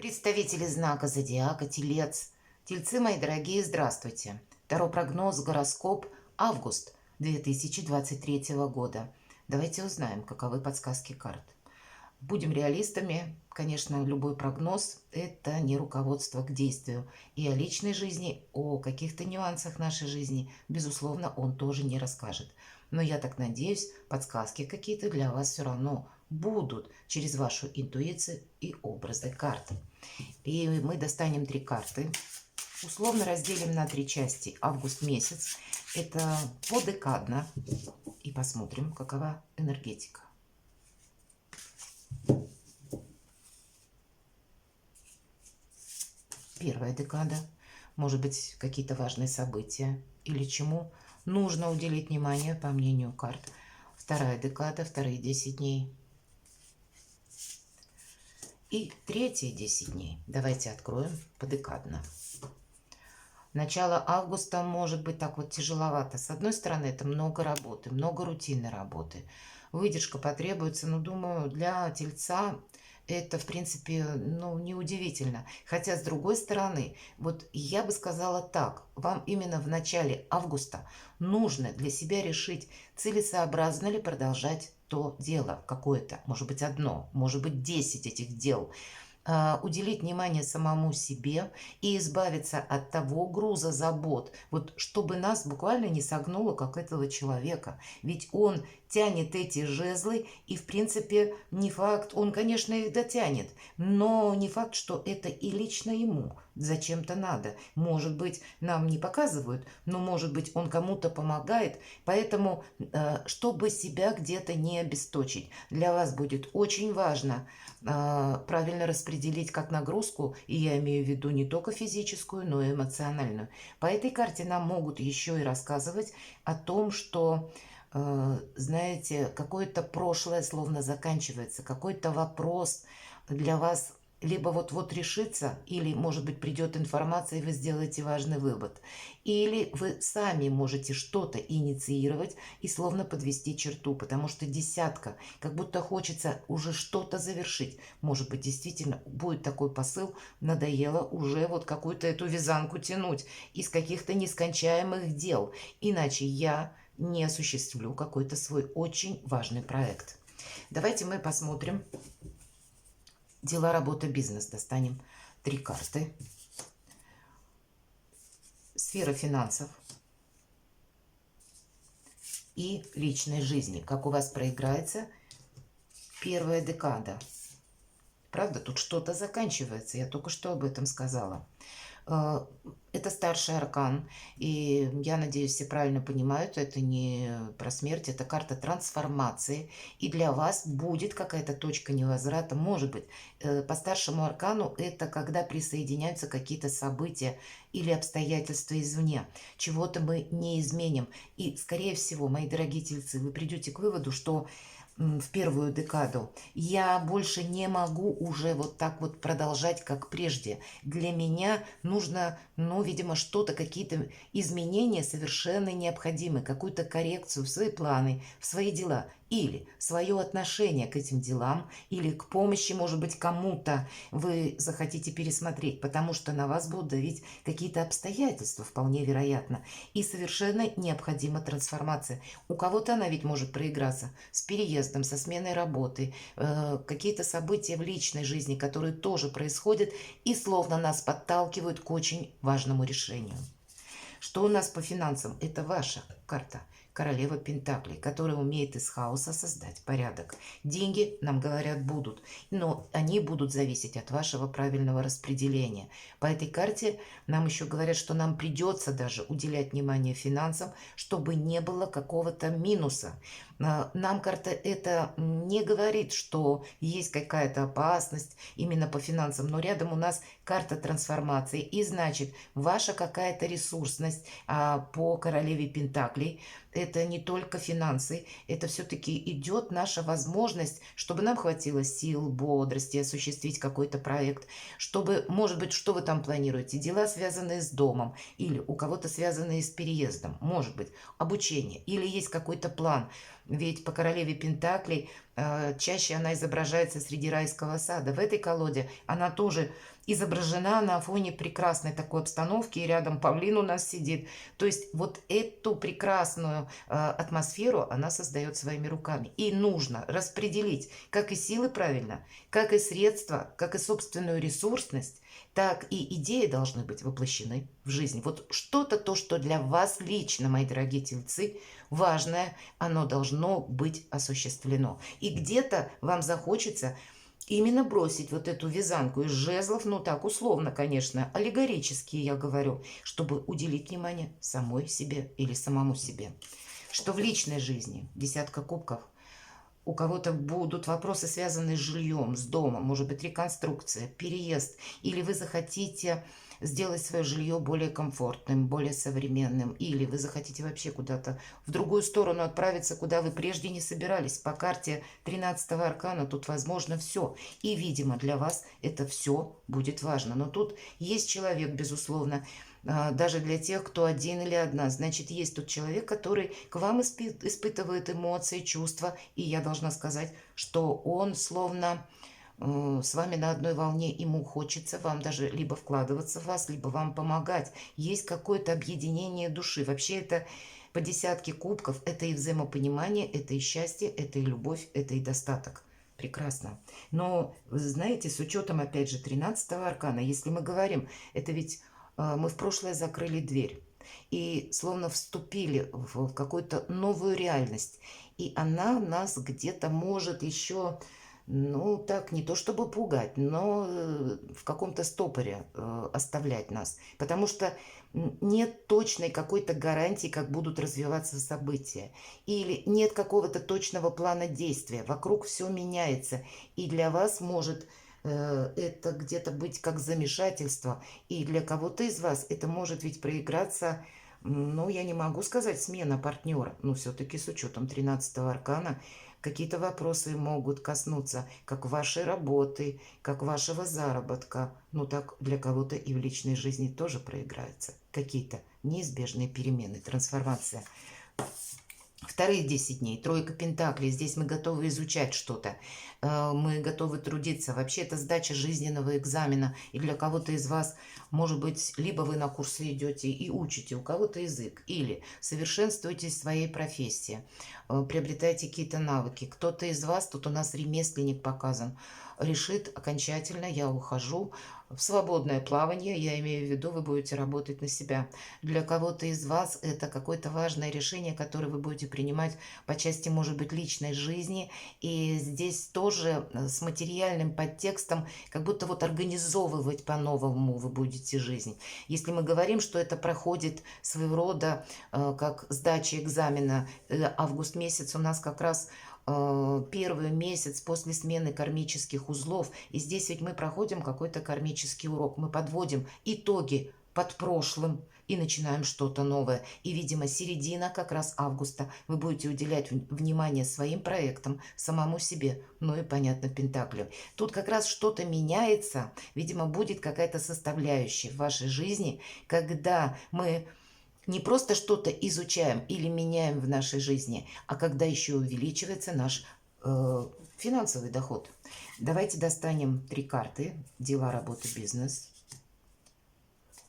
Представители знака зодиака Телец. Тельцы, мои дорогие, здравствуйте. Таро прогноз, гороскоп, август 2023 года. Давайте узнаем, каковы подсказки карт. Будем реалистами. Конечно, любой прогноз – это не руководство к действию. И о личной жизни, о каких-то нюансах нашей жизни, безусловно, он тоже не расскажет. Но я так надеюсь, подсказки какие-то для вас все равно будут через вашу интуицию и образы карты. И мы достанем 3 карты. Условно разделим на 3 части. Август месяц. Это подекадно. И посмотрим, какова энергетика. Первая декада. Может быть, какие-то важные события или чему нужно уделить внимание, по мнению карт. Вторая декада, вторые 10 дней. И третьи 10 дней. Давайте откроем подекадно. Начало августа может быть так вот тяжеловато. С одной стороны, это много работы, много рутинной работы. Выдержка потребуется, но думаю, для тельца это, в принципе, неудивительно. Хотя, с другой стороны, вот я бы сказала так, вам именно в начале августа нужно для себя решить, целесообразно ли продолжать то дело какое-то, может быть, одно, может быть, 10 этих дел, уделить внимание самому себе и избавиться от того груза забот, вот чтобы нас буквально не согнуло, как этого человека. Ведь он тянет эти жезлы, и, в принципе, не факт, он, конечно, их дотянет, но не факт, что это и лично ему зачем-то надо. Может быть, нам не показывают, но, может быть, он кому-то помогает, поэтому, чтобы себя где-то не обесточить, для вас будет очень важно правильно распределить как нагрузку, и я имею в виду не только физическую, но и эмоциональную. По этой карте нам могут еще и рассказывать о том, что знаете, какое-то прошлое словно заканчивается, какой-то вопрос для вас либо вот-вот решится, или, может быть, придет информация, и вы сделаете важный вывод. Или вы сами можете что-то инициировать и словно подвести черту, потому что десятка, как будто хочется уже что-то завершить. Может быть, действительно будет такой посыл, надоело уже вот какую-то эту вязанку тянуть из каких-то нескончаемых дел. Иначе я не осуществлю какой-то свой очень важный проект. Давайте мы посмотрим дела, работа, бизнес. Достанем 3 карты. Сфера финансов и личной жизни. Как у вас проиграется первая декада. Правда, тут что-то заканчивается. Я только что об этом сказала. Это старший аркан, и я надеюсь, все правильно понимают, это не про смерть, это карта трансформации, и для вас будет какая-то точка невозврата, может быть. По старшему аркану это когда присоединяются какие-то события или обстоятельства извне, чего-то мы не изменим, и, скорее всего, мои дорогие тельцы, вы придете к выводу, что в первую декаду я больше не могу уже вот так вот продолжать, как прежде. Для меня нужно, видимо, что-то, какие-то изменения совершенно необходимы, какую-то коррекцию в свои планы, в свои дела, или свое отношение к этим делам, или к помощи, может быть, кому-то вы захотите пересмотреть, потому что на вас будут давить какие-то обстоятельства, вполне вероятно, и совершенно необходима трансформация. У кого-то она ведь может проиграться с переездом, со сменой работы, какие-то события в личной жизни, которые тоже происходят и словно нас подталкивают к очень важному решению. Что у нас по финансам? Это ваша карта. Королева Пентаклей, которая умеет из хаоса создать порядок. Деньги, нам говорят, будут, но они будут зависеть от вашего правильного распределения. По этой карте нам еще говорят, что нам придется даже уделять внимание финансам, чтобы не было какого-то минуса. Нам карта это не говорит, что есть какая-то опасность именно по финансам, но рядом у нас карта трансформации, и значит, ваша какая-то ресурсность по королеве Пентаклей, это не только финансы, это все-таки идет наша возможность, чтобы нам хватило сил, бодрости осуществить какой-то проект, чтобы, может быть, что вы там планируете, дела, связанные с домом, или у кого-то связанные с переездом, может быть, обучение, или есть какой-то план. Ведь по королеве Пентаклей чаще она изображается среди райского сада. В этой колоде она тоже изображена на фоне прекрасной такой обстановки, и рядом павлин у нас сидит. То есть вот эту прекрасную атмосферу она создает своими руками. И нужно распределить как и силы правильно, как и средства, как и собственную ресурсность, так и идеи должны быть воплощены в жизнь. Вот что-то, то, что для вас лично, мои дорогие тельцы, важное, оно должно быть осуществлено. И где-то вам захочется именно бросить вот эту вязанку из жезлов, ну так условно, конечно, аллегорически я говорю, чтобы уделить внимание самой себе или самому себе. Что в личной жизни, десятка кубков, у кого-то будут вопросы, связанные с жильем, с домом, может быть, реконструкция, переезд, или вы захотите сделать свое жилье более комфортным, более современным, или вы захотите вообще куда-то в другую сторону отправиться, куда вы прежде не собирались. По карте 13-го аркана тут возможно все, и, видимо, для вас это все будет важно. Но тут есть человек, безусловно, даже для тех, кто один или одна. Значит, есть тот человек, который к вам испытывает эмоции, чувства, и я должна сказать, что он словно с вами на одной волне, ему хочется вам даже либо вкладываться в вас, либо вам помогать. Есть какое-то объединение души. Вообще это по десятке кубков, это и взаимопонимание, это и счастье, это и любовь, это и достаток. Прекрасно. Но, вы знаете, с учетом, опять же, 13-го аркана, если мы говорим, это ведь мы в прошлое закрыли дверь и словно вступили в какую-то новую реальность. И она нас где-то может еще, ну так, не то чтобы пугать, но в каком-то стопоре оставлять нас. Потому что нет точной какой-то гарантии, как будут развиваться события. Или нет какого-то точного плана действия. Вокруг все меняется. И для вас может это где-то быть как замешательство. И для кого-то из вас это может ведь проиграться, ну, я не могу сказать смена партнера, но все-таки с учетом 13-го аркана какие-то вопросы могут коснуться как вашей работы, как вашего заработка. Ну, так для кого-то и в личной жизни тоже проиграются какие-то неизбежные перемены, трансформация. Вторые 10 дней, тройка пентаклей, здесь мы готовы изучать что-то, мы готовы трудиться. Вообще это сдача жизненного экзамена, и для кого-то из вас, может быть, либо вы на курсы идете и учите у кого-то язык, или совершенствуетесь в своей профессии, приобретаете какие-то навыки. Кто-то из вас, тут у нас ремесленник показан, решит окончательно: я ухожу в свободное плавание, я имею в виду, вы будете работать на себя. Для кого-то из вас это какое-то важное решение, которое вы будете принимать по части, может быть, личной жизни. И здесь тоже с материальным подтекстом, как будто вот организовывать по-новому вы будете жизнь. Если мы говорим, что это проходит своего рода как сдача экзамена, август месяц у нас как раз первый месяц после смены кармических узлов. И здесь ведь мы проходим какой-то кармический урок. Мы подводим итоги под прошлым и начинаем что-то новое. И, видимо, середина как раз августа вы будете уделять внимание своим проектам, самому себе, ну и, понятно, Пентаклю. Тут как раз что-то меняется, видимо, будет какая-то составляющая в вашей жизни, когда мы не просто что-то изучаем или меняем в нашей жизни, а когда еще увеличивается наш финансовый доход. Давайте достанем 3 карты. Дела, работа, бизнес.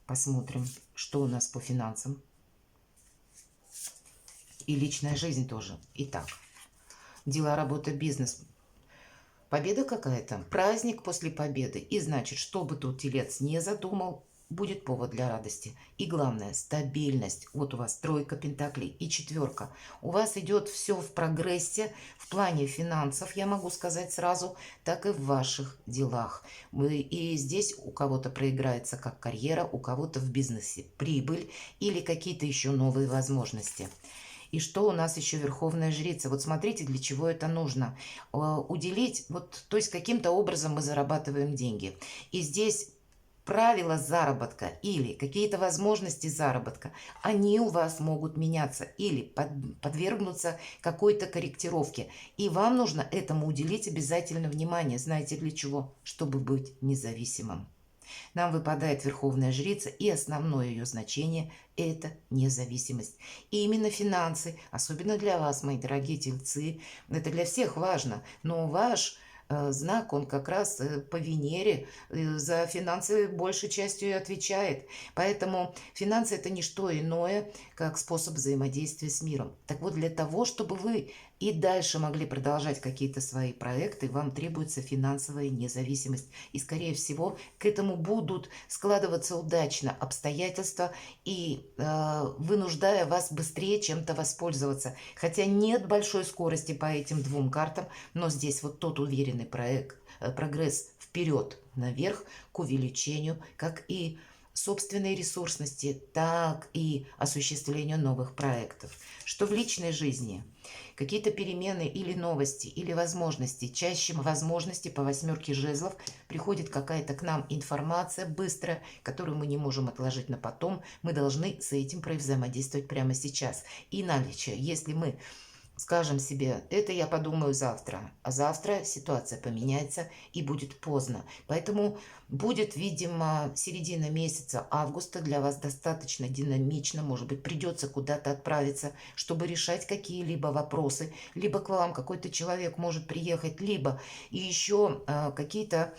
Посмотрим, что у нас по финансам. И личная жизнь тоже. Итак, дела, работа, бизнес. Победа какая-то, праздник после победы. И значит, что бы тут телец не задумал, будет повод для радости. И главное, стабильность. Вот у вас тройка пентаклей и 4. У вас идет все в прогрессе в плане финансов, я могу сказать сразу, так и в ваших делах. И здесь у кого-то проиграется как карьера, у кого-то в бизнесе прибыль или какие-то еще новые возможности. И что у нас еще Верховная Жрица? Вот смотрите, для чего это нужно. Уделить, вот, то есть каким-то образом мы зарабатываем деньги. И здесь правила заработка или какие-то возможности заработка, они у вас могут меняться или подвергнуться какой-то корректировке. И вам нужно этому уделить обязательно внимание. Знаете для чего? Чтобы быть независимым. Нам выпадает Верховная Жрица, и основное ее значение – это независимость. И именно финансы, особенно для вас, мои дорогие тельцы, это для всех важно, но ваш знак, он как раз по Венере за финансы большей частью и отвечает. Поэтому финансы – это не что иное, как способ взаимодействия с миром. Так вот, для того, чтобы вы и дальше могли продолжать какие-то свои проекты, вам требуется финансовая независимость. И, скорее всего, к этому будут складываться удачно обстоятельства и вынуждая вас быстрее чем-то воспользоваться. Хотя нет большой скорости по этим двум картам, но здесь вот тот уверенный прогресс вперед, наверх, к увеличению, как и собственной ресурсности, так и осуществлению новых проектов. Что в личной жизни? Какие-то перемены или новости, или возможности. Чаще возможности по 8 жезлов приходит какая-то к нам информация быстрая, которую мы не можем отложить на потом. Мы должны с этим взаимодействовать прямо сейчас. Иначе, если мы скажем себе, это я подумаю завтра, а завтра ситуация поменяется и будет поздно. Поэтому будет, видимо, середина месяца августа для вас достаточно динамично, может быть, придется куда-то отправиться, чтобы решать какие-либо вопросы, либо к вам какой-то человек может приехать, либо и еще какие-то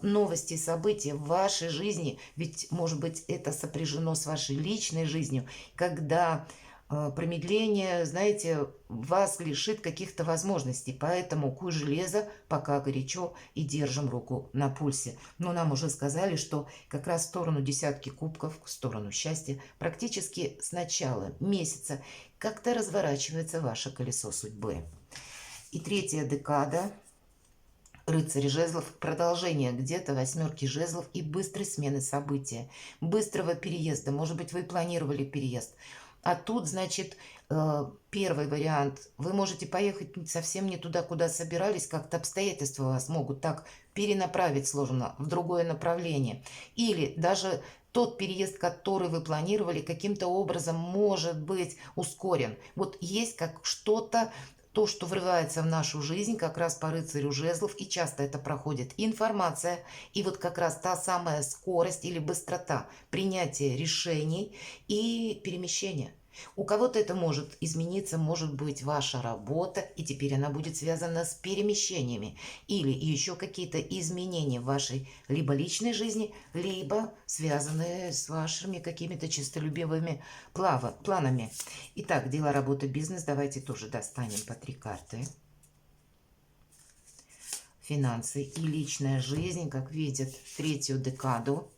новости, события в вашей жизни, ведь, может быть, это сопряжено с вашей личной жизнью, когда промедление, знаете, вас лишит каких-то возможностей. Поэтому куй железо, пока горячо, и держим руку на пульсе. Но нам уже сказали, что как раз в сторону десятки кубков, в сторону счастья, практически с начала месяца как-то разворачивается ваше колесо судьбы. И третья декада. Рыцарь жезлов, продолжение где-то 8 жезлов и быстрой смены события, быстрого переезда. Может быть, вы планировали переезд. А тут, значит, первый вариант. Вы можете поехать совсем не туда, куда собирались. Как-то обстоятельства вас могут так перенаправить сложно в другое направление. Или даже тот переезд, который вы планировали, каким-то образом может быть ускорен. Вот есть как что-то, то, что врывается в нашу жизнь, как раз по рыцарю жезлов, и часто это проходит информация, и вот как раз та самая скорость или быстрота принятия решений и перемещения. У кого-то это может измениться, может быть ваша работа, и теперь она будет связана с перемещениями, или еще какие-то изменения в вашей либо личной жизни, либо связанные с вашими какими-то честолюбивыми планами. Итак, дела, работа, бизнес. Давайте тоже достанем по 3 карты. Финансы и личная жизнь, как видят, третью декаду.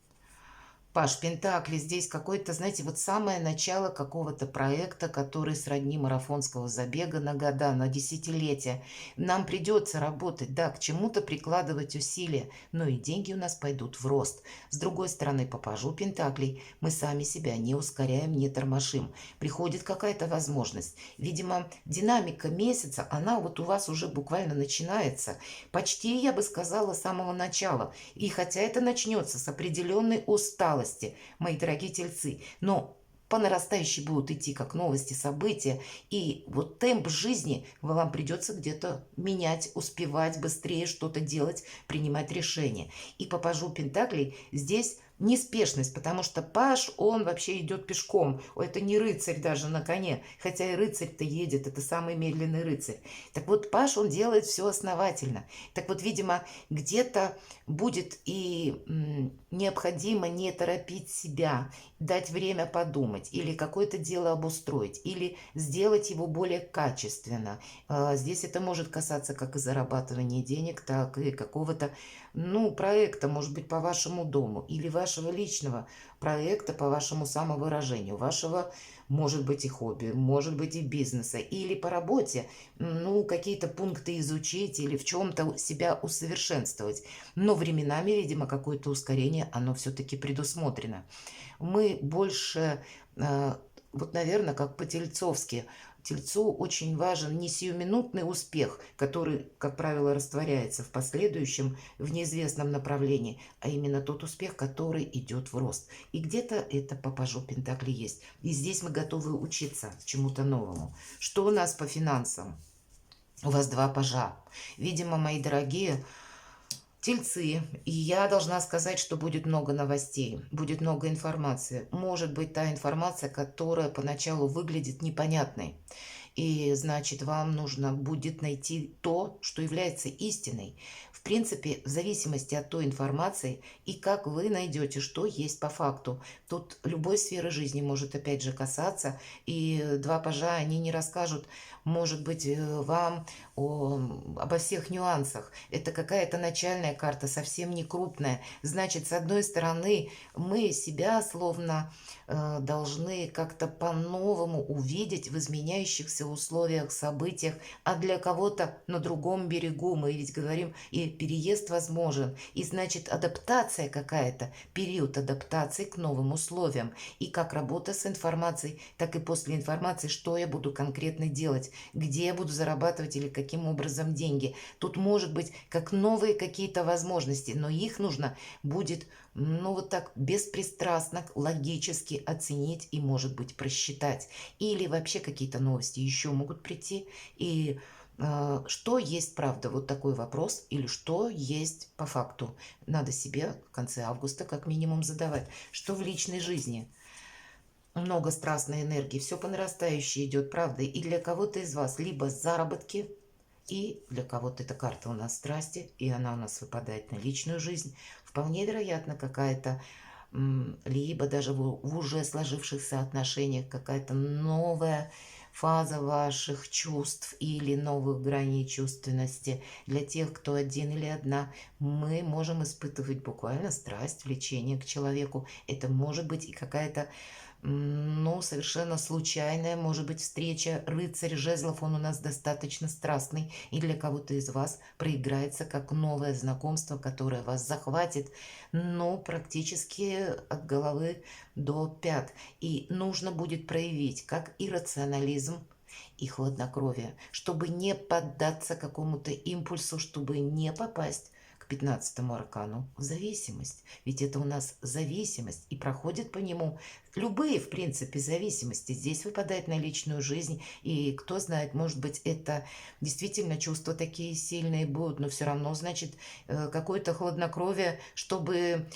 Паш Пентакли, здесь какое-то, знаете, вот самое начало какого-то проекта, который сродни марафонского забега на года, на десятилетия. Нам придется работать, да, к чему-то прикладывать усилия, но и деньги у нас пойдут в рост. С другой стороны, по пажу Пентаклей мы сами себя не ускоряем, не тормошим. Приходит какая-то возможность. Видимо, динамика месяца, она вот у вас уже буквально начинается. Почти, я бы сказала, с самого начала. И хотя это начнется с определенной усталости, мои дорогие тельцы, но по нарастающей будут идти как новости, события, и вот темп жизни вам придется где-то менять, успевать быстрее что-то делать, принимать решения. И по пажу Пентаклей здесь неспешность, потому что паж, он вообще идет пешком. Это не рыцарь даже на коне, хотя и рыцарь-то едет, это самый медленный рыцарь. Так вот, паж, он делает все основательно. Так вот, видимо, где-то будет и необходимо не торопить себя, дать время подумать, или какое-то дело обустроить, или сделать его более качественно. Здесь это может касаться как и зарабатывания денег, так и какого-то, проекта, может быть, по вашему дому, или вашего личного проекта по вашему самовыражению, вашего, может быть, и хобби, может быть, и бизнеса, или по работе, какие-то пункты изучить или в чем-то себя усовершенствовать. Но временами, видимо, какое-то ускорение, оно все-таки предусмотрено. Мы больше, вот, наверное, как по-тельцовски, Тельцу очень важен не сиюминутный успех, который, как правило, растворяется в последующем в неизвестном направлении, а именно тот успех, который идет в рост. И где-то это по пажу Пентакли есть. И здесь мы готовы учиться чему-то новому. Что у нас по финансам? У вас 2 пажа. Видимо, мои дорогие Тельцы, и я должна сказать, что будет много новостей, будет много информации. Может быть, та информация, которая поначалу выглядит непонятной. И значит, вам нужно будет найти то, что является истиной. В принципе, в зависимости от той информации и как вы найдете, что есть по факту. Тут любой сферы жизни может опять же касаться, и два пажа, они не расскажут, может быть, вам обо всех нюансах. Это какая-то начальная карта, совсем не крупная. Значит, с одной стороны, мы себя словно должны как-то по-новому увидеть в изменяющихся условиях, событиях, а для кого-то на другом берегу, мы ведь говорим, и переезд возможен, и значит адаптация какая-то, период адаптации к новым условиям, и как работа с информацией, так и после информации, что я буду конкретно делать, где я буду зарабатывать или каким образом деньги. Тут может быть как новые какие-то возможности, но их нужно будет, ну вот так беспристрастно, логически оценить и, может быть, просчитать. Или вообще какие-то новости еще могут прийти. И что есть правда? Вот такой вопрос. Или что есть по факту? Надо себе в конце августа как минимум задавать. Что в личной жизни? Много страстной энергии, все по нарастающей идет, правда. И для кого-то из вас либо заработки, и для кого-то эта карта у нас страсти, и она у нас выпадает на личную жизнь. Вполне вероятно, какая-то, либо даже в уже сложившихся отношениях какая-то новая фаза ваших чувств или новых граней чувственности. Для тех, кто один или одна, мы можем испытывать буквально страсть, влечение к человеку. Это может быть и какая-то, ну, совершенно случайная, может быть, встреча. Рыцарь жезлов, он у нас достаточно страстный, и для кого-то из вас проиграется как новое знакомство, которое вас захватит, ну, практически от головы до пят. И нужно будет проявить как и рационализм, и хладнокровие, чтобы не поддаться какому-то импульсу, чтобы не попасть к 15-му аркану в зависимость. Ведь это у нас зависимость, и проходит по нему любые, в принципе, зависимости. Здесь выпадает на личную жизнь, и кто знает, может быть, это действительно чувства такие сильные будут, но все равно, значит, какое-то хладнокровие, чтобы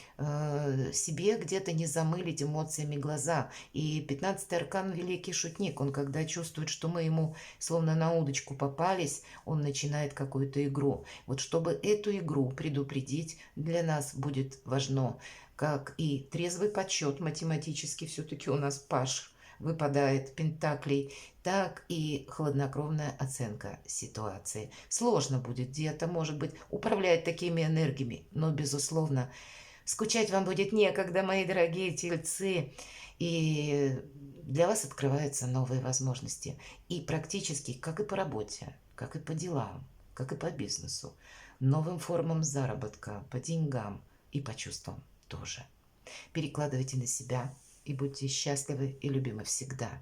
себе где-то не замылить эмоциями глаза. И 15-й аркан — великий шутник. Он, когда чувствует, что мы ему словно на удочку попались, он начинает какую-то игру. Вот чтобы эту игру предупредить, для нас будет важно, как и трезвый подсчет математически, все-таки у нас паш выпадает пентаклей, так и хладнокровная оценка ситуации. Сложно будет где-то, может быть, управлять такими энергиями, но, безусловно, скучать вам будет некогда, мои дорогие тельцы, и для вас открываются новые возможности. И практически, как и по работе, как и по делам, как и по бизнесу, новым формам заработка, по деньгам и по чувствам тоже. Перекладывайте на себя и будьте счастливы и любимы всегда.